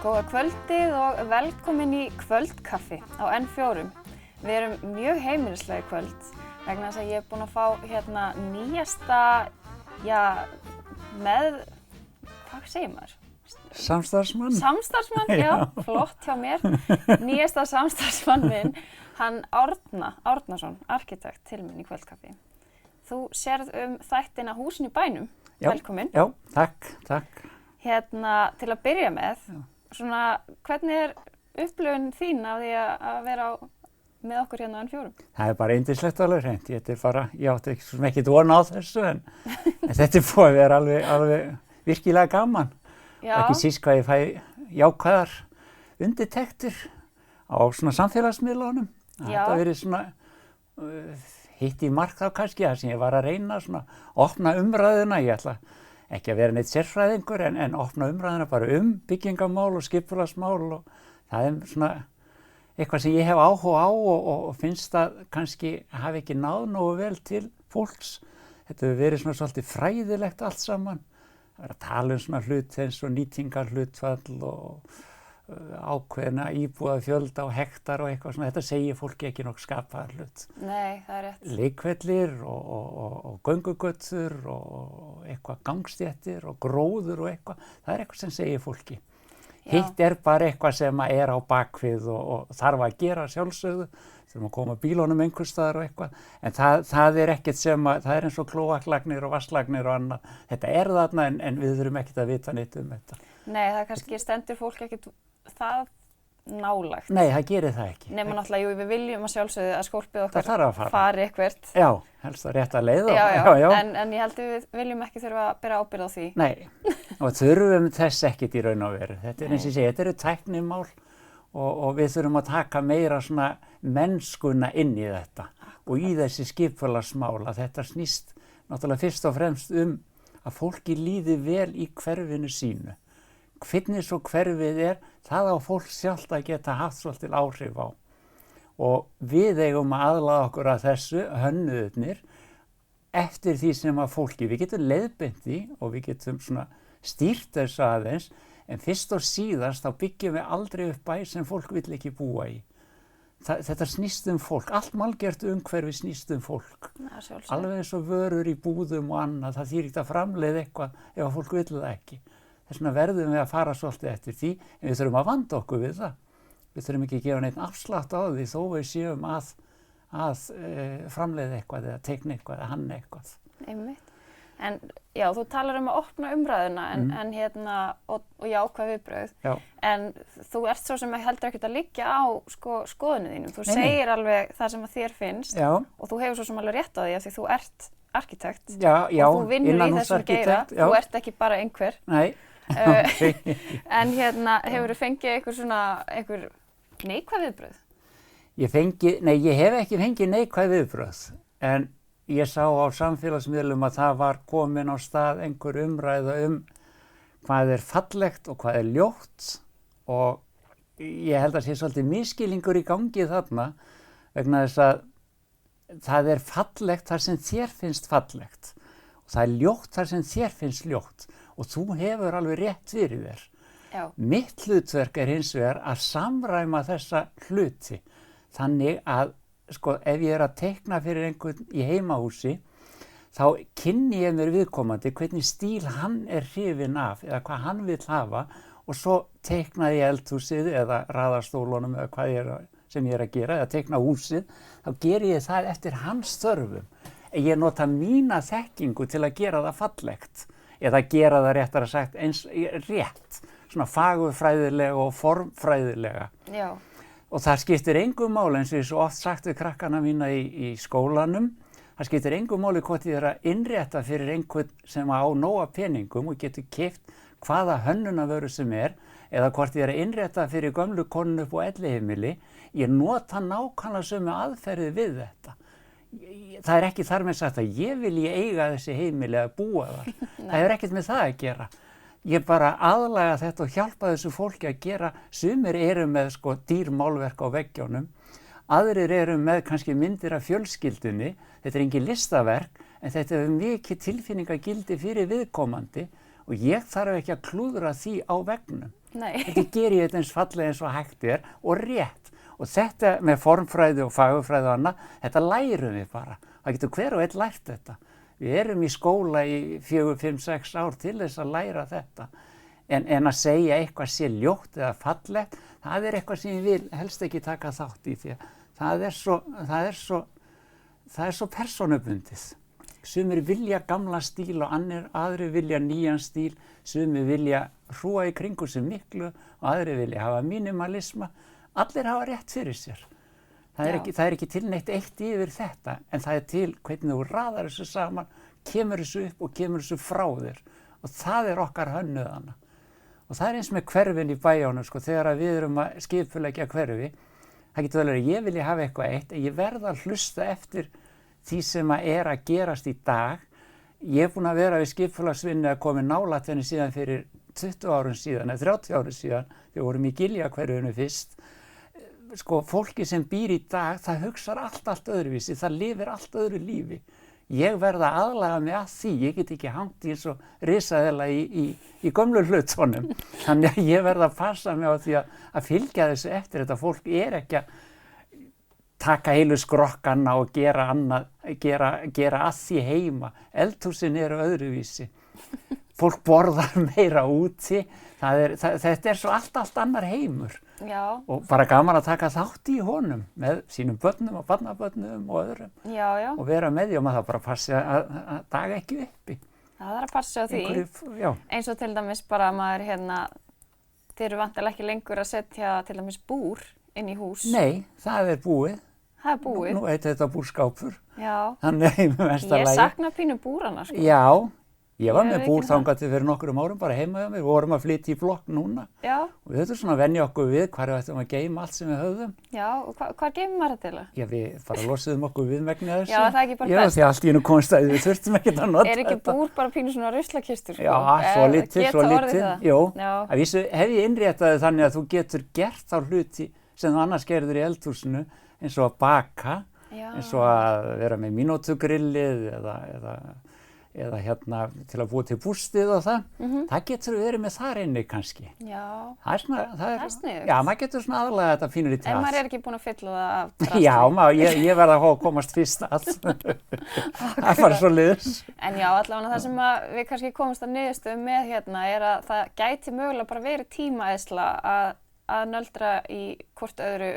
Góða kvöldið og velkomin í kvöldkaffi á N4. Við erum mjög heimilislega í kvöld vegna þess að ég er búin að fá nýjasta, hvað segir maður? Samstarfsmann. Samstarfsmann, já, flott hjá mér. Nýjasta samstarfsmann minn, hann Árnason, arkitekt til minn í kvöldkaffi. Þú sérð þættina Húsin í bænum, velkomin. Já, takk. Til að byrja með, hvernig upplifun þín af því að vera með okkur hérna á N4? Það bara yndislegt alveg hreint. Ég átti ekki von á þessu, en þetta búið að vera alveg virkilega gaman. Já. Ekki síst hvað ég fæ jákvæðar undirtektir á samfélagsmiðlunum. Þetta verið hitt í mark þá kannski, þar sem ég var að reyna að opna umræðuna. Ég ætla ekki að vera neitt sérfræðingur, en opna umræðuna bara byggingamál og skipulagsmál, og það eitthvað sem ég hef áhuga á og finnst að kannski hafi ekki náð nógu vel til fólks. Þetta hefur verið svolítið fræðilegt allt saman. Það er að tala hlut eins og nýtingarhlutfall og ákveðna íbúðafjölda og hektar og eitthvað svona. Þetta segir fólki ekki nokkuð skapaðar hlut. Nei, það er rétt. Leikvellir og göngugötur og eitthvað gangstéttir og gróður og eitthvað. Það er eitthvað sem segir fólki. Já. Hitt er bara eitthvað sem er á bakvið og þarf að gera sjálfsögðu. Þurfum að koma bílunum einhvers staðar og eitthvað. En það er ekkert það er eins og klóaklagnir og vatnslagnir og annað. Þetta er þarna en við þurfum ekkert að vita neitt þetta. Nei, það kannski stendur fólk ekkert það nálægt. Nei, það gerir það ekki. Nema náttúrulega, við viljum að sjálfsögðu að skólpið okkar fari eitthvert. Já, helst að rétta leið. Já. En ég held að við viljum ekki þurfa að bera ábyrgð á því. Nei, og þurfum þess ekkert í raun og veru. Þetta er eins og ég segi, þetta eru tæknimál og við þurfum að taka meira mennskuna inn í þetta og í þessi skipulagsmál að þetta snýst náttúrulega fyrst og fremst að fólki líði vel í hverfinu sínu. Hvernig svo hverfið það á fólk sjálft að geta haft svolítið áhrif á. Og við eigum að aðlaga okkur að þessu, hönnuðirnir, eftir því sem að fólki, við getum leiðbeint í og við getum stýrt þessu aðeins, en fyrst og síðast þá byggjum við aldrei upp bæ sem fólk vill ekki búa í. Þetta snýst fólk, allt málgert umhverfi snýst fólk. Alveg eins og vörur í búðum og annað, það þýðir ekki að framleiða eitthvað ef fólk vill það ekki. Þess vegna verðum við að fara svolítið eftir því, en við þurfum að vanda okkur við það. Við þurfum ekki að gefa neitt afslátt á því þó við séum að framleiða eitthvað eða teikna eitthvað eða hanna eitthvað. Einmitt. En já, þú talar að opna umræðuna og jákvæð viðbrögð. Já. En þú ert svo sem heldur ekkert að liggja á skoðunum þínum. Þú segir alveg það sem að þér finnst. Já. Og þú hefur svo sem alveg rétt á því af því þú ert arkitekt. Já, og þú vinnur í þessum geira. Þú ert ekki bara einhver. Nei. En hefur þú fengið einhver neikvæð viðbrögð? Ég hef ekki fengið neikvæð viðbrögð, en ég sá á samfélagsmiðlum að það var komin á stað einhver umræða hvað er fallegt og hvað er ljótt, og ég held að sé svolítið misskilningur í gangi þarna vegna þess að það er fallegt þar sem þér finnst fallegt og það er ljótt þar sem þér finnst ljótt og þú hefur alveg rétt fyrir þér. Já. Mitt hlutverk hins vegar að samræma þessa hluti þannig að ef ég að teikna fyrir einhvern í heimahúsi, þá kynni ég mér viðkomandi hvernig stíl hann hrifinn af eða hvað hann vill hafa og svo teikna ég eldhúsið eða raðastólunum eða hvað sem ég að gera eða teikna húsið, þá geri ég það eftir hans þörfum. Ég nota mína þekkingu til að gera það fallegt eða gera það réttara sagt eins rétt, fagurfræðilega og formfræðilega. Já. Og það skiptir engu máli, eins og ég svo oft sagt við krakkana mína í skólanum, það skiptir engu máli hvort ég að innrétta fyrir einhvern sem á nóga peningum og getur keypt hvaða hönnunarvöru sem eða hvort ég að innrétta fyrir gömlu konuna upp á elliheimili, ég nota nákvæmlega sömu aðferði við þetta. Það er ekki þar með sagt að ég vilji eiga þessi heimili að búa þar. Það hefur ekkert með það að gera. Ég bara aðlaga þetta og hjálpa þessu fólki að gera. Sumir eru með dýr málverk á veggjónum, aðrir eru með kannski myndir af fjölskyldunni. Þetta er engin listaverk, en þetta hefur mikið tilfinningagildi fyrir viðkomandi og ég þarf ekki að klúðra því á veggnum. Nei. Þetta gerir ég þetta eins fallega eins og hægt og rétt. Og þetta með formfræði og fagurfræði og annað, þetta lærum við bara. Það getur hver og einn lært þetta. Við erum í skóla í 4, 5, 6 ár til þess að læra þetta. En að segja eitthvað sé ljótt eða fallegt, það eitthvað sem ég vil helst ekki taka þátt í því að það er svo persónubundið. Sumir vilja gamla stíl og aðrir vilja nýjan stíl, sumir vilja hrúa í kringu sig miklu og aðrir vilja hafa minimalisma. Allir hafa rétt fyrir sér. Það er ekki til neitt eitt yfir þetta, en það til hvernig þú raðar þessu saman, kemur þessu upp og kemur þessu frá þér. Og það okkar hönnuðana. Og það eins með hverfin í bæjónum, sko, þegar við erum að skipuleggja hverfi. Það getur vel verið að ég vilja hafa eitthvað eitt, en ég verð að hlusta eftir því sem að gerast í dag. Ég búinn að vera við skipulagsvinnu að koma nálægt henni síðan fyrir 20 árum síðan, eða 30 árum síðan, þegar vorum í Giljahverfinu fyrst. Sko, fólki sem býr í dag, það hugsar allt öðruvísi, það lifir allt öðru lífi. Ég verð að aðlaga mig að því, ég get ekki hangt í eins og risaðela í gömlu hlutunum. Þannig að ég verð að passa mig á því að fylgja þessu eftir. Þetta fólk ekki að taka heilu skrokkana og gera að því heima. Eldhúsin öðruvísi. Fólk borðar meira úti. Þetta svo allt annar heimur. Já. Og bara gaman að taka þátt í honum með sínum börnum og barnabörnum og öðrum. Já. Og vera með því og maður það bara passi að daga ekki uppi. Það að passa á því. Eins og til dæmis bara maður þið eru vantilega ekki lengur að setja til dæmis búr inn í hús. Nei, það búið. Það búið. Nú heitir þetta búrskápur. Já. Þannig mesta lagi. Ég sakna pínu búrana, sko. Já. Ég var með búr þangað til fyrir nokkrum árum bara heima hjá mér. Við vorum að flytja í blokk núna. Já. Og við höfum svona að venja okkur við hvar við ættum að geyma allt sem við höfðum. Já, og hvar geymum maður þetta til? Já, við bara losuðum okkur við megni þessu. Já, það ekki bara best. Já, því allt í einu komst að við þurftum ekkert að nota þetta. Ekki búr bara pínu svona ruslakistur, sko? Já, svo lítið. Jú, að vísu hef ég innréttaði þannig að þú getur gert þá hluti sem þú annars gerður í eldhúsinu, eins og að baka, eins og að vera með mínútugrillið eða til að búa til bústið og það. Það getur verið með þar inni kannski. Já. Það sniðugt. Já, maður getur svona aðlaga þetta fínur í tætt. En maður ekki búin að fylla það af drasli. Já, ég verð að komast fyrst að. Það bara svo liðs. En já, allavega það sem við kannski komumst að niðurstöðu með að það gæti mögulega bara verið tímaeyðsla að nöldra í hvort öðru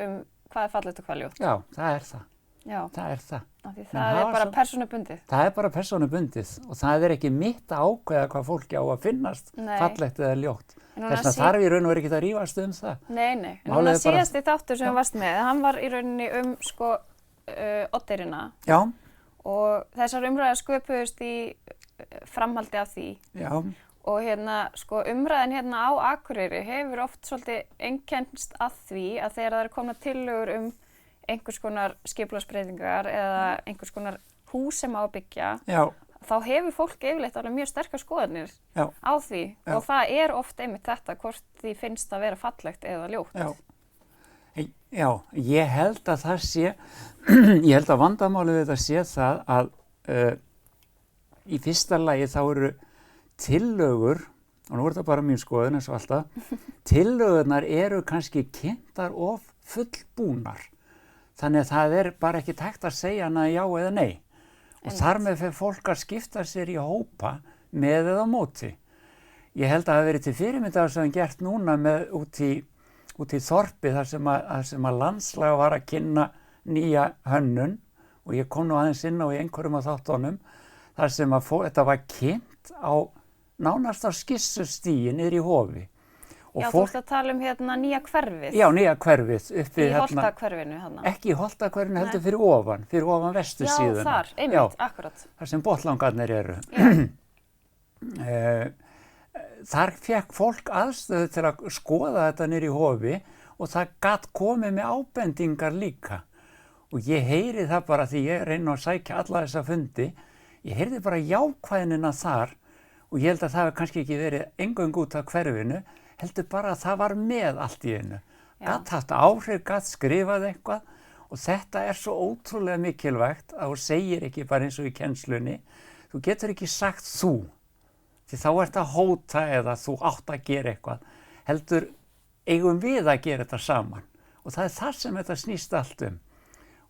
hvað fallegt og hvað ljótt. Já, það það. Já. Það það. Því það bara persónubundið. Það bara persónubundið og það ekki mitt að ákveða hvað fólki á að finnast fallegt eða ljótt. Þess að þarf í raun og ekki að rífast það. Nei. En núna síðasti þáttur sem varst með, hann var í rauninni Oddeyrina. Já. Og þessar umræður sköpuðust í framhaldi af því. Já. Og umræðan á Akureyri hefur oft svolítið einkennst að því að þegar það komna tillögur einhvers konar skipulagsbreytingar eða einhvers konar hús sem á að byggja, þá hefur fólk yfirleitt alveg mjög sterkar skoðanir á því og það oft einmitt þetta hvort því finnst að vera fallegt eða ljótt. Já, ég held að það sé, ég held að vandamálið við þetta sé það að í fyrsta lagi þá eru tillögur, og nú þetta bara mín skoðun eins og alltaf, tillögurnar eru kannski kynntar of fullbúnar. Þannig að það bara ekki tækt að segja hana já eða nei. Og þar með fyrir fólk að skipta sér í hópa með eða móti. Ég held að það hafi verið til fyrirmyndar sem gert núna út í þorpi þar sem að landslag var að kynna nýja hönnun og ég kom nú aðeins inn á í einhverjum af þáttunum þar sem að þetta var kynnt nánast á skissustigi niður í Hofi. Já, þú ert að tala nýja hverfið. Já, nýja hverfið. Í Holtahverfinu þarna. Ekki í Holtahverfinu, heldur fyrir ofan vestursíðuna. Já, þar, einmitt, akkurat. Þar sem botlangarnir eru. Þar fékk fólk aðstöðu til að skoða þetta niður í Hofi og það gat komið með ábendingar líka. Og ég heyri það bara því ég reyna að sækja alla þessa fundi. Ég heyrði bara jákvæðnina þar og ég held að það hefur kannski ekki verið eingöngu út af hverfinu, heldur bara að það var með allt í einu. Gat haft áhrif, gat skrifað eitthvað og þetta svo ótrúlega mikilvægt að þú segir ekki bara eins og í kennslunni. Þú getur ekki sagt þú, því þá ert að hóta eða þú átt að gera eitthvað, heldur eigum við að gera þetta saman og það það sem þetta snýst allt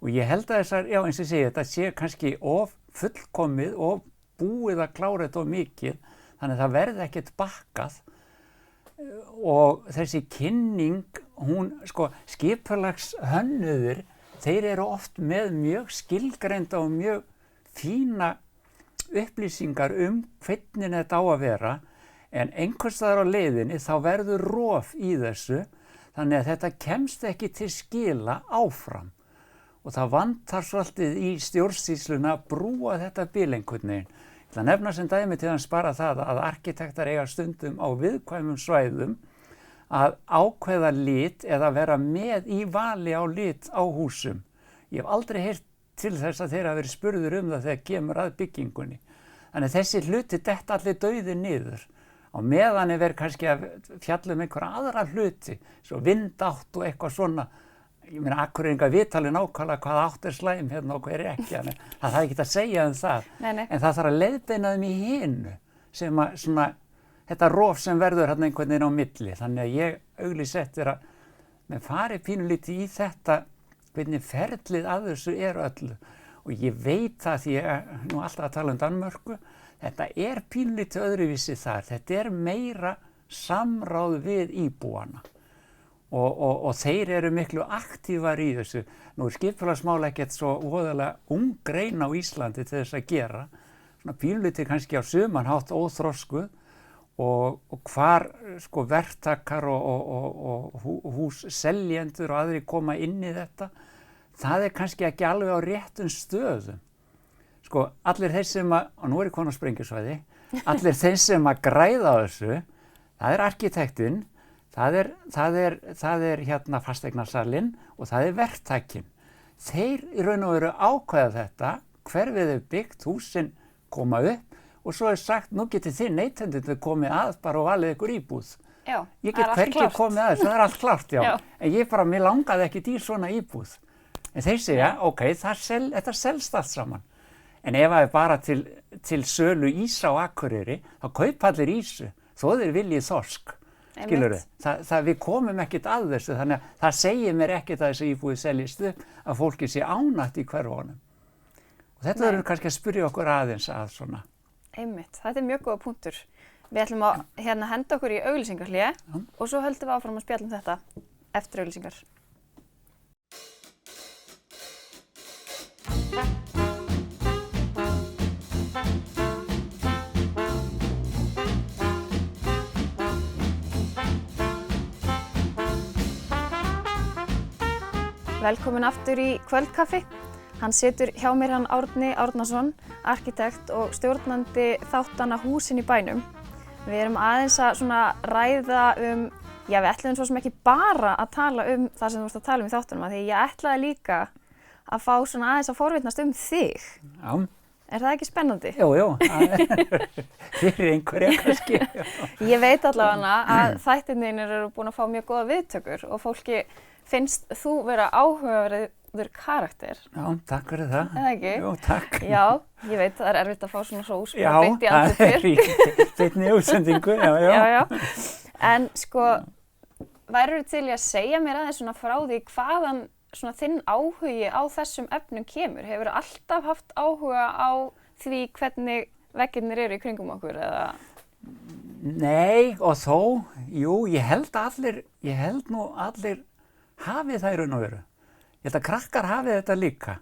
og ég held að þessar, já eins og ég segi, þetta sé kannski of fullkomið og búið að klára þetta of mikið, þannig að það verði ekkert bakkað og þessi kynning, hún sko skipulagshönnuðir, þeir eru oft með mjög skilgreinda og mjög fína upplýsingar hvernig þetta á að vera, en einhvers staðar á leiðinni þá verður rof í þessu, þannig að þetta kemst ekki til skila áfram. Og það vantar svolítið í stjórnsýsluna að brúa þetta bil einhvern veginn. Ég ætla að nefna sem dæmi til að spara það að arkitektar eiga stundum á viðkvæmum svæðum að ákveða lit eða vera með í vali á lit á húsum. Ég hef aldrei heyrt til þess að þeir hafa verið spurður það þegar kemur að byggingunni. Þannig þessi hluti detta allir dauðir niður. Á meðan er verið kannski að fjalla einhverja aðra hluti, svo vindátt og eitthvað svona. Ég meina, Akureyringar vita alveg nákvæmlega hvað átt slæm hérna og hver ekki. Það þarf ekki að segja það. Nei. En það þarf að leiðbeina í hinu sem að svona, þetta rof sem verður hérna einhvern veginn á milli. Þannig að ég auglýsi eftir að með farið pínulítið í þetta, hvernig ferlið að þessu öllu. Og ég veit það því ég nú alltaf að tala Danmörku, þetta pínulítið öðruvísi þar. Þetta meira samráð við íbúana. Og þeir eru miklu aktívar í þessu. Nú skipulagsmál ekkert svo voðalega ung grein á Íslandi til þess að gera. Svona pínulítið kannski á sumanhátt óþroskuð og hvar sko verktakar og hússeljendur og aðrir koma inn í þetta, það kannski ekki alveg á réttum stöðum. Sko allir þeir sem og nú ég komin á sprengjusvæði, allir þeir sem að græða á þessu, það arkitektinn, það hérna fasteignasalinn og það verktakinn. Þeir í raun og veru ákveða þetta, hver við byggt, húsin koma upp og svo sagt, nú getið þið neytendur komið að bara og valið ykkur íbúð. Já, ég get hvergi komið að þessu, það allt klárt, já. En ég bara, mér langaði ekki í svona íbúð. En þeir segja, ok, þetta selst allt saman. En ef það bara til sölu ís á Akureyri, þá kaupa allir ísu, þó þeir viljið þorsk. Skilurðu? Við komum ekkert að þessu, þannig að það segir mér ekkert að þessi íbúið seljist upp, að fólki sé ánægt í hverfunum. Og þetta verður kannski að spyrja okkur aðeins að svona. Einmitt, þetta mjög góða punktur. Við ætlum að henda okkur í auglýsingarhlé og svo höldum við áfram að spjalla þetta eftir auglýsingar. Velkomin aftur í kvöldkaffi. Hann situr hjá mér Árni Árnason, arkitekt og stjórnandi þáttanna Húsin í bænum. Við erum aðeins að ræða já við ætluðum svo sem ekki bara að tala það sem þú ert að tala í þáttunum, því ég ætlaði líka að fá aðeins að forvitnast þig. Já. Er það ekki spennandi? Jú, fyrir einhverja kannski. Ég veit allavega að þættirnir eru búin að fá mjög góða viðtökur og fólki finnst þú vera áhugaverður karakter. Já, takk fyrir það. Eða ekki? Jú, takk. Já, ég veit það erfitt að fá svona hrós beint í andlitið. Já, beinni útsendingu, já. En sko, værirðu til í að segja mér aðeins frá því hvaðan þinn áhugi á þessum efnum kemur? Hefurðu alltaf haft áhuga á því hvernig veggirnir eru í kringum okkur eða? Nei, og þó, jú, ég held nú allir hafi það í raun og veru. Ég held að krakkar hafi þetta líka.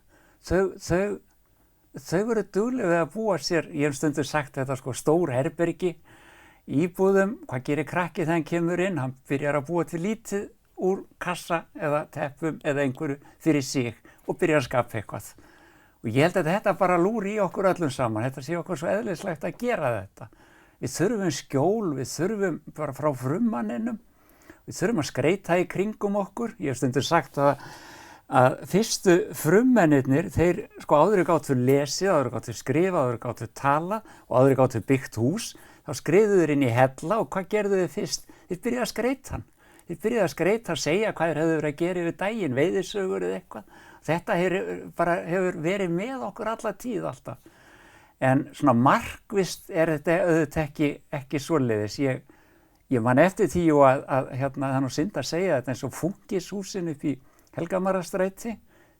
Þau eru dugleg við að búa sér, ég hef stundum sagt þetta stór herbergi, íbúðum, hvað gerir krakki þegar hann kemur inn? Hann byrjar að búa til lítið úr kassa eða teppum eða einhverju fyrir sig og byrjar að skapa eitthvað. Og ég held að þetta bara lúri í okkur öllum saman, þetta sé okkur svo eðlislegt að gera þetta. Við þurfum skjól, við þurfum bara frá frummanninum, við þurfum að skreyta í kringum okkur. Ég hef stundum sagt að fyrstu frummennirnir, þeir áður gátu lesið, áður gátu skrifað, áður gátu talað og áður gátu byggt hús, þá skrifuðu þeir inn í hella og hvað gerðu þeir fyrst? Þeir byrjuðu að skreyta hann. Þeir byrjuðu að skreyta og segja hvað þeir hefðu verið að gera yfir daginn, veiðisögur eða eitthvað. Þetta hefur verið með okkur alla tíð alltaf. En svona markvisst þetta auðvitað ekki svoleiðis. Ég man eftir því að hérna, það er nú synd að segja þetta, eins og Funkishúsin upp í Helgamarastræti,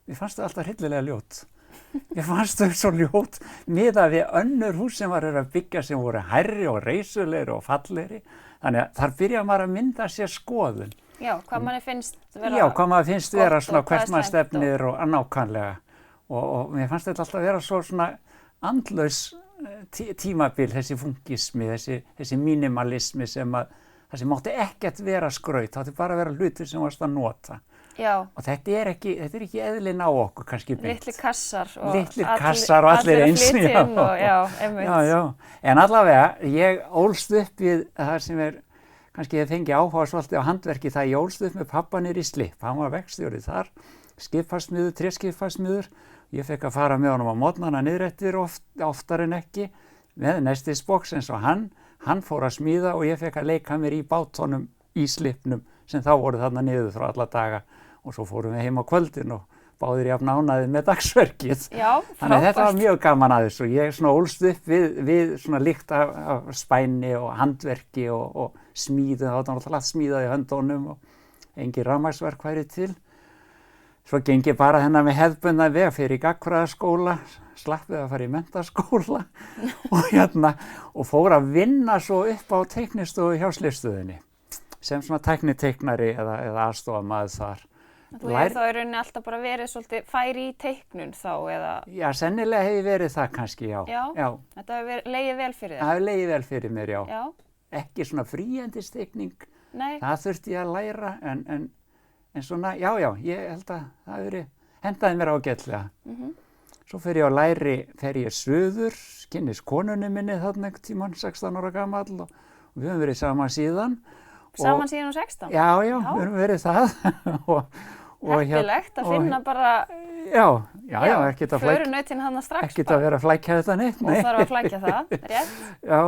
mér fannst þau alltaf hryllilega ljót. Mér fannst þau svo ljót miðað við önnur hús sem var að byggja sem voru hærri og reisulegri og fallegri. Þannig að þar byrja maður að mynda sér skoðun. Já, hvað manni finnst vera Já, hvað maður finnst vera svona hvað hvert maður stefnir og nákvæmlega. Og mér fannst þetta alltaf vera svo svona andlaus tímabil, þessi funkismi, þessi minimalismi sem að það sem mátti ekkert vera skraut, það átti bara að vera hlutir sem varst að nota. Já. Og þetta er ekki eðlinn á okkur kannski beint. Litli kassar og allir eins. Allir að flytja inn og já, einmitt. Já. En allavega, ég ólst upp við það sem kannski ég fengi áhuga svolítið á handverki, það ég ólst upp með pappa niður í Slipp. Hann var verkstjóri þar, skipasmiður, tréskipasmiður. Ég fekk að fara með honum á morgnana niðrettir oftar en ekki með nestisbox eins og hann fór að smíða og ég fekk að leika mér í bátunum í Slippnum sem þá voru þarna niður frá alla daga og svo fórum við heim á kvöldin og báðir jafn ánægðir með dagsverkið. Já, frábært. Þannig að þetta var mjög gaman að þessu. Ég svona ólst upp við svona líkt af spæni og handverki og smíðu. Það var náttúrulega smíðað í höndunum og engin rafmagnsverk væri til. Svo geng ég bara hennar með hefðbundna veg fyrir í gagnfræðaskóla, slapp við að fara í menntaskóla og fór að vinna svo upp á teiknistofu hjá Slippsstöðinni sem svona tækniteiknari eða aðstofamaður þar. Þú hefur þá í rauninni alltaf bara verið svolítið færi í teiknun þá eða? Já, sennilega hefur verið það kannski, já. Já. Þetta hefur legið vel fyrir þér? Það hefur legið vel fyrir mér, já. Já. Ekki svona fríendisteikning, Nei. Það þurfti ég að læra en svona, já, ég held að það hendaði mér ágætlega. Svo fer ég suður, kynnist konunni minni þarna einhvern tímann, 16 ára gamall og við höfum verið saman síðan. Saman síðan 16? Já, við höfum verið það. Heppilegt að finna bara ekkert að förunautin þarna strax. Ekkert að vera að flækja þetta neitt. Og þarf að flækja það, rétt? Já,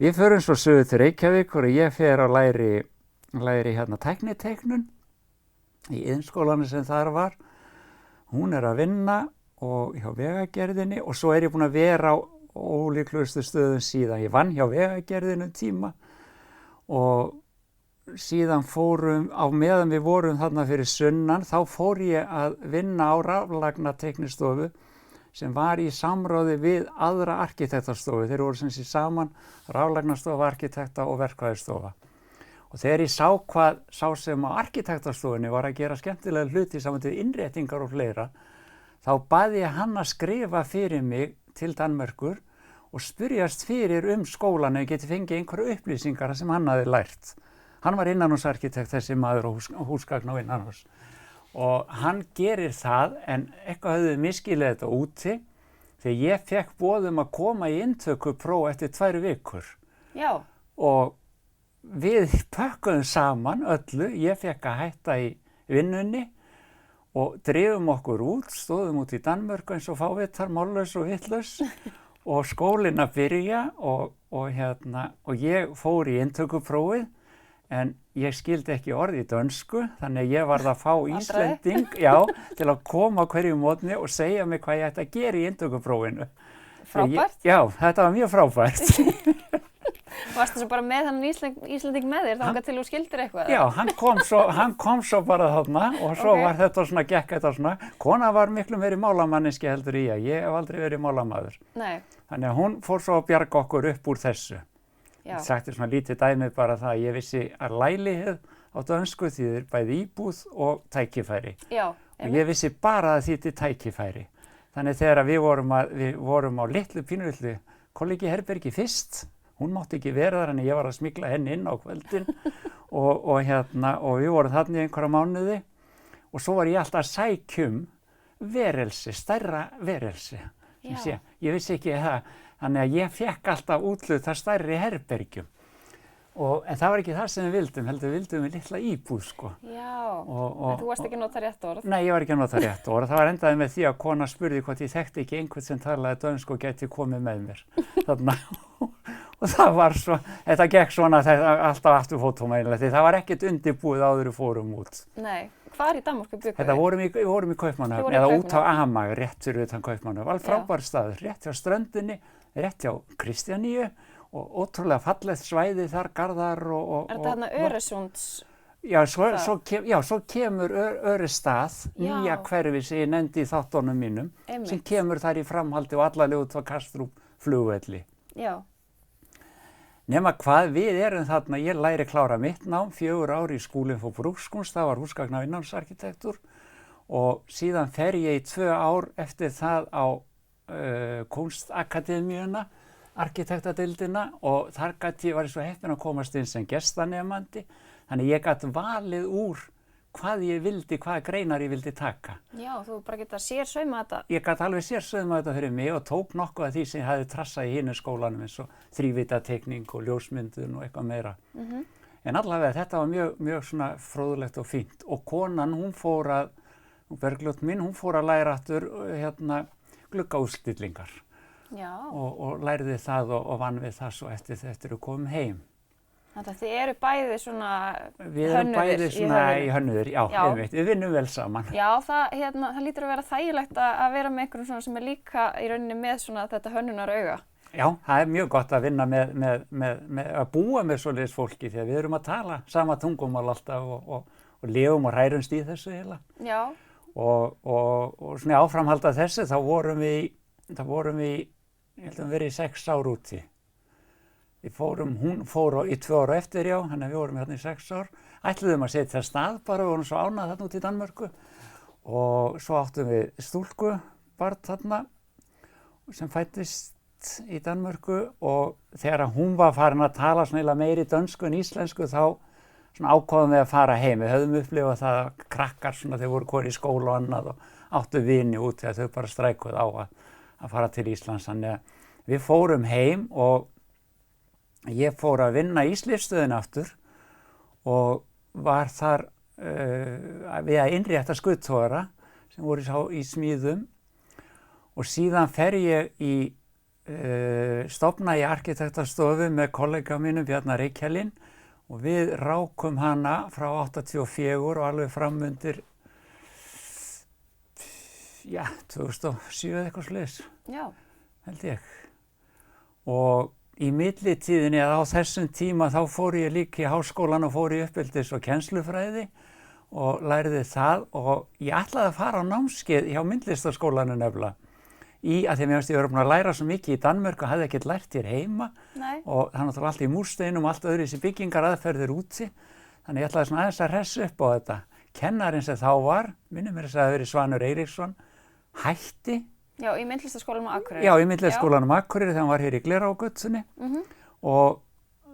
við förum svo suður til Reykjavík og ég fer og læri tækniteiknun í iðnskólanum sem þar var. Hún er að vinna og hjá Vegagerðinni og svo er ég búinn að vera á ólíklegustu stöðum síðan. Ég vann hjá Vegagerðinni tíma og síðan á meðan við vorum þarna fyrir sunnan, þá fór ég að vinna á raflagnateiknistofu sem var í samráði við aðra arkitektastofu. Þeir voru sem sé saman, raflagnastofa, arkitekta og verkfræðistofa. Og þegar ég sá hvað sá sem á arkitektastofunni var að gera skemmtilega hluti saman til innréttingar og fleira, þá baði ég hann að skrifa fyrir mig til Danmerkur og spyrjast fyrir skólan ef ég geti fengið einhverja upplýsingar sem hann hafði lært. Hann var innanhúsarkitekt, þessi maður og húsgagn á innanhús. Og hann gerir það, en eitthvað höfðu misskilið þetta úti þegar ég fekk boð að koma í inntökupróf eftir 2 vikur. Já. Og við pökkuðum saman öllu, ég fekk að hætta í vinnunni og drifum okkur út, stóðum út í Danmörku eins og fávitar, mállaus og vitlaus og skólinn að byrja og ég fór í inntökuprófið en ég skildi ekki orð í dönsku, þannig að ég varð að fá Íslending til að koma hverju mótni og segja mig hvað ég ætti að gera í inntökuprófinu. Frábært? Já, þetta var mjög frábært. Varstu svo bara með þennan Íslending með þér þangað til þú skildir eitthvað? Já, hann kom svo bara þarna og svo var þetta svona, gekk þetta svona. Kona var miklu meiri málamanniski heldur í ég hef aldrei verið málamaður. Nei. Þannig að hún fór svo að bjarga okkur upp úr þessu. Já. Ég sagti svona lítið dæmið bara það að ég vissi að lælihið á dönsku þýðir bæði íbúð og tækifæri. Já. Og ég vissi bara að þýddi tækifæri. Þannig þegar við vorum á litlu pínulitlu kollegi fyrst, hún mátti ekki vera þar en ég var að smygla henni inn á kvöldin og við vorum þarna í einhverja mánuði og svo var ég alltaf að sækjum verelsi, stærra verelsi. Ég vissi ekki það, þannig að ég fekk alltaf útluta stærri herbergjum. En það var ekki það sem við vildum, heldur við vildum við litla íbúð, sko. Já, en þú varst ekki að nota rétt orð? Nei, ég var ekki að nota rétt orð. Það var endaði með því að kona spurði hvort ég þekkti ekki einhvern sem talaði dönsku og gæti komið með mér. Þarna. Og það var svo, þetta gekk svona alltaf aftur fótómælinlega því það var ekkert undirbúið áður við fórum út. Nei, hvar í Danmörku bjugguð þið? Þetta vorum í Kaupmannahöfn eða út á Amag, rétt fyrir utan Kaupmannahöfn. Alveg frábær staður, rétt hjá ströndinni, rétt hjá Kristjaníu og ótrúlega fallegt svæði þar, garðar og... Er þetta hérna Öresunds? Já, svo kemur Örestað, nýja hverfi sem ég nefndi í þáttunum mínum, sem kemur þar í framhaldi og allarlega út á Kastrup flugvelli. Já. Nema hvað við erum þarna, ég læri klára mitt nám, 4 ár í skúlinn fyrir Brúkskunst, það var húsgagna- og innanlandsarkítektur og síðan fer ég í 2 ár eftir það á Kunstakademíuna, arkitektadeildina og þar var ég svo heppinn að komast inn sem gestanemandi, þannig ég gat valið úr hvað ég vildi, hvaða greinar ég vildi taka. Já, þú bara geta sérsauma þetta. Ég gat alveg sérsauma þetta fyrir mig og tók nokkuð af því sem ég hafði trassað í hinu skólanum eins og þrívíddarteikning og ljósmyndun og eitthvað meira. En allavega þetta var mjög svona fróðlegt og fínt og konan Bergljót mín, hún fór að læra aftur gluggaútstillingar og lærði það og vann við það svo eftir við komum heim. Þannig að þið eru bæði svona við erum bæði svona í hönnuðir, já. Við vinnum vel saman. Já, það lítur að vera þægilegt að vera með einhverjum svona sem er líka í rauninni með svona þetta hönnunarauga. Já, það er mjög gott að vinna með að búa með svoleiðis fólki því að við erum að tala sama tungumál alltaf og lifum og hrærumst í þessu heila. Já. Og svona áframhald af þessu þá vorum við, ég held að við verið í 6 ár úti. Hún fór í 2 ára eftir, já, þannig að við vorum hérna í 6 ár. Ætluðum að setja stað bara, við vorum svo ánað þarna út í Danmörku. Og svo áttum við stúlku, barn þarna, sem fæddist í Danmörku og þegar hún var farin að tala svona meiri dönsku en íslensku þá svona ákváðum við að fara heim. Við höfðum upplifað það að krakkar svona þeir voru komnir í skóla og annað og áttu vini út þegar þau bara strækuð á að fara til Íslands. Þannig að við fórum heim og ég fór að vinna í Ísleifsstöðinni aftur og var þar við að innrétta skuttogara sem voru í smíðum og síðan fer ég stofna í arkitektastofu með kollega mínum Bjarnar Reykjælin og við rákum hana frá 84 og alveg framundir 2007 eitthvað svoleiðis, held ég. Og í millitíðinni á þessum tíma þá fór ég líka í háskólan og fór í uppeldis- og kennslufræði og lærði það og ég ætlaði að fara á námskeið hjá myndlistarskólanum nefnilega að því að ég var búin að læra svo mikið í Danmörku og hafði ekkert lært hér heima. Og það er náttúrulega allt í múrsteinum og allt öðruvísi byggingaraðferðir úti þannig ég ætlaði svona aðeins að hressa upp á þetta. Kennarinn sem þá var, minnir mér að það hafi verið Svanur Eiríksson, hætti. Já, í myndlistarskólanum á Akureyri. Já, í myndlistarskólanum á Akureyri þegar hann var hér í Glerárgötunni og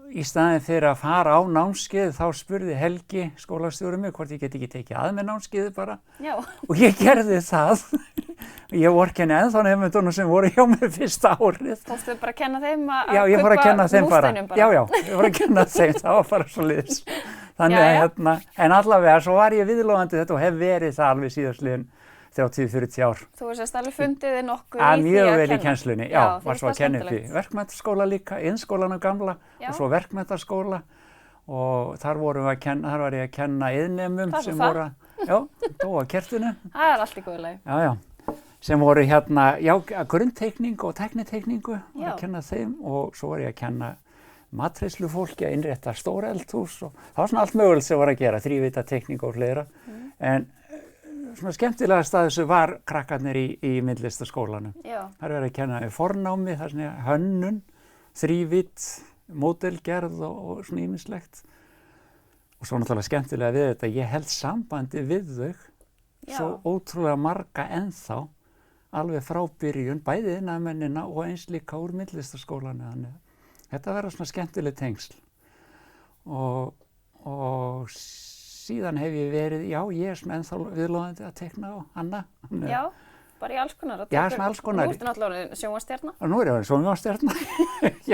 í staðinn fyrir að fara á námskeið þá spurði Helgi, skólastjóri mig, hvort ég get ekki tekið að með námskeiði bara. Já. Og ég gerði það. Ég vorkenni ennþá nemendunum sem voru hjá mér fyrsta árið. Fórstu bara að kenna þeim að Já, ég fór að kenna þeim bara. bara? Já, ég fór að kenna þeim, það var bara svoleiðis. Þannig að en allavega svo var ég viðlóðandi þetta og hef verið það alveg síðastliðin 30-40 ár. Þú hefur sérst alveg fundið þig nokkuð í því að kenna? Mjög vel í kennslunni, já, var svo að kenna upp í verkmenntaskóla líka, iðnskólanum gamla og svo verkmenntaskóla og þar var ég að kenna iðnnemum sem voru dóa kertinu. Það er allt í góðu lagi. Já, sem voru grunnteikningu og tæknitekningu, var að kenna þeim og svo var ég að kenna matreiðslufólki að innrétta stóra eldhús og það var svona allt mögulegt sem var að gera, þrívíddarteikningu og fleira. En svona skemmtilega stað þessu var krakkarnir í myndlistarskólanum. Það er verið að kenna fornámi, það er svona hönnun, þrívídd, módelgerð og svona ýmislegt. Og svo náttúrulega skemmtilega við þetta, ég held sambandi við þau svo ótrúlega marga ennþá, alveg frá byrjun, bæði iðnaðarmennina og eins líka úr myndlistarskólanum. Þannig þetta verður svona skemmtileg tengsl. Og síðan hef ég verið, ég er svona ennþá viðlóðandi að teikna á Anna. Já, bara í alls konar. Já, svona alls konar. Nú ertu náttúrulega sjónvarstjarna. Og nú er ég sjónvarstjarna.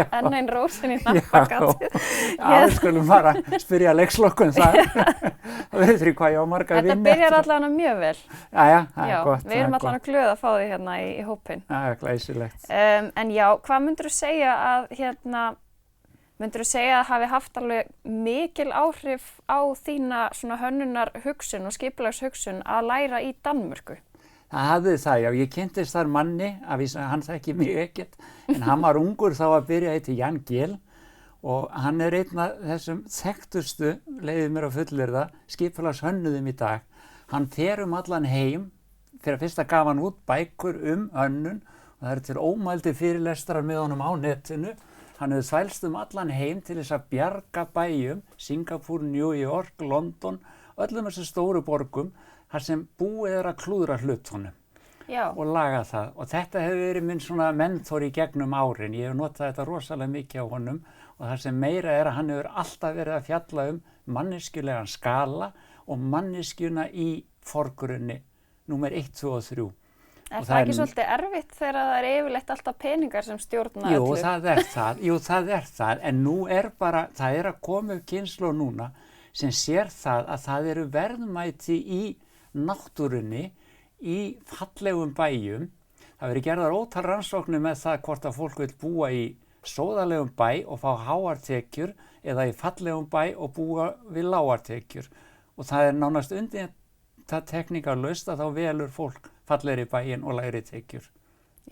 Enn ein rósin í hnappagatið. Já, við skulum fara að spyrja leikslokkun það. Það verður því hvað ég á marga vinni. Þetta byrjar allavega mjög vel. Já, það er gott. Við erum allavega glöð að fá því hérna í hópinn. Það er glæsilegt. En já, hvað myndirðu segja að Myndirðu segja að hafi haft alveg mikil áhrif á þína svona hönnunar hugsun og skipulags hugsun að læra í Danmörku? Það hafði það, já. Ég kynntist þar manni, hann þekki mig ekkert, en hann var ungur þá að byrja, heiti Jan Gehl, og hann einn af þessum þekktustu, leiði mér að fullyrða, skipulagshönnuðum í dag. Hann fer allan heim, fyrir að fyrsta gaf hann út bækur hönnun, og það eru til ómældi fyrirlestrar með honum á netinu. Hann hefur þvælst allan heim til þess að bjarga bæjum, Singapúr, New York, London, öllum þessum stóru borgum, þar sem búið að klúðra hlutunum og laga það. Og þetta hefur verið minn svona mentor í gegnum árin. Ég hef notað þetta rosalega mikið á honum og það sem meira að hann hefur alltaf verið að fjalla manneskjulegan skala og manneskjuna í forgrunni, númer 1, 2 og 3. Er það ekki svolítið erfitt þegar það er yfirleitt alltaf peningar sem stjórna öllu? Jú, það er það, en nú það er að koma upp kynslóð núna sem sér það að það eru verðmæti í náttúrunni, í fallegum bæjum. Það verið gerðar ótal rannsóknir með það hvort að fólk vil búa í sóðalegum bæ og fá háar tekjur eða í fallegum bæ og búa við lágar tekjur. Og það er nánast undantekningarlaust að þá velur fólk fallegri bæinn og lægri tekjur.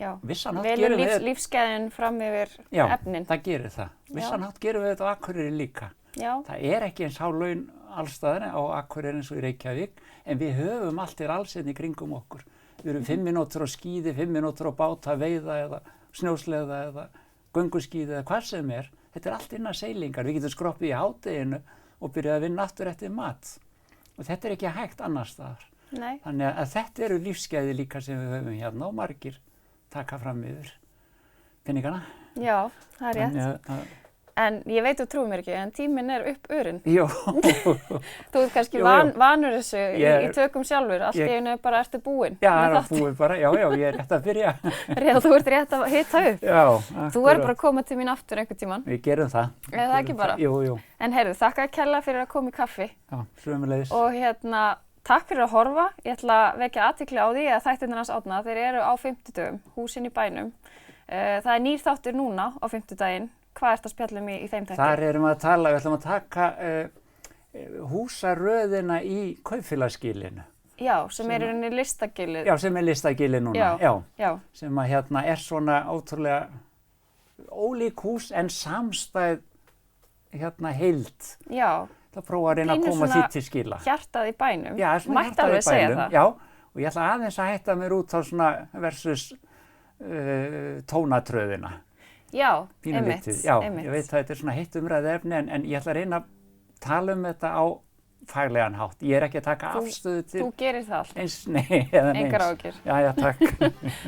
Já, velur lífsgæðin fram yfir efnin. Já, það gerir það. Vissanátt gerum við þetta á Akureyri líka. Já. Það er ekki eins há laun allstaðar á Akureyri eins og í Reykjavík, en við höfum allt til alls í kringum okkur. Við erum 5 mínútur á skíði, 5 mínútur á báta, veiða eða snjósleða eða gönguskíði eða hvað sem er. Þetta er allt innan seilingar. Við getum skroppið í hádeginu og byrjað að vinna aftur eftir mat. Og þetta er ekki hægt annars staðar. Nei. Þannig að þetta eru lífsgæði líka sem við höfum hérna og margir taka fram yfir peningana. Já, það er rétt. En ég veit þú trúir mér ekki, en tíminn er uppurinn. Jó. Þú ert kannski vanur þessu í tökum sjálfur, allt í einu bara ertu búinn. Já, það er búinn bara, já, ég er rétt að byrja. Þú ert rétt að hita upp. Já. Þú er bara að koma til mín aftur einhvern tímann. Við gerum það. Eða það ekki bara? Jú. En heyrðu, þakka kærlega fyrir að koma í kaffi. Já, sömuleiðis. Og takk fyrir að horfa. Ég ætla að vekja athygli á því að þættirnir hans Árna, þeir eru á 50 húsin í bænum. Það er nýr þáttur núna á 50 Hvað ertu að spjalla í þeim þætti? Þar erum við ætlum að taka húsaröðina í Kaupfélagsgilinu. Já, sem er í Listagilið. Já, sem er Listagilið núna. Já. Sem að er svona ótrúlega ólík hús en samstæð heild. Já. Það prófa að reyna að koma því til skila. Hjartað í bænum. Já, svona hjartað í bænum. Já, og ég ætla aðeins að hætta mér út á svona versus tónatröðina. Já, einmitt. Já, ég veit að þetta er svona heitt umræðuefni en ég ætla að reyna að tala þetta á faglegan hátt. Ég er ekki að taka afstöðu til... Þú gerir það allt. Engar áhyggjur. Já, takk.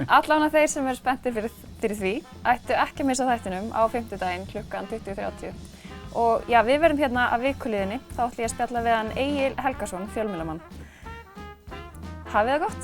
Allavega þeir sem eru spenntir fyrir því ættu ekki að missa þættinum á 50 klukkan 20:30. Og já, við verðum hérna að vikuliðinni. Þá ætla ég að spjalla við hann Egil Helgason, fjölmiðlamann. Hafið það gott!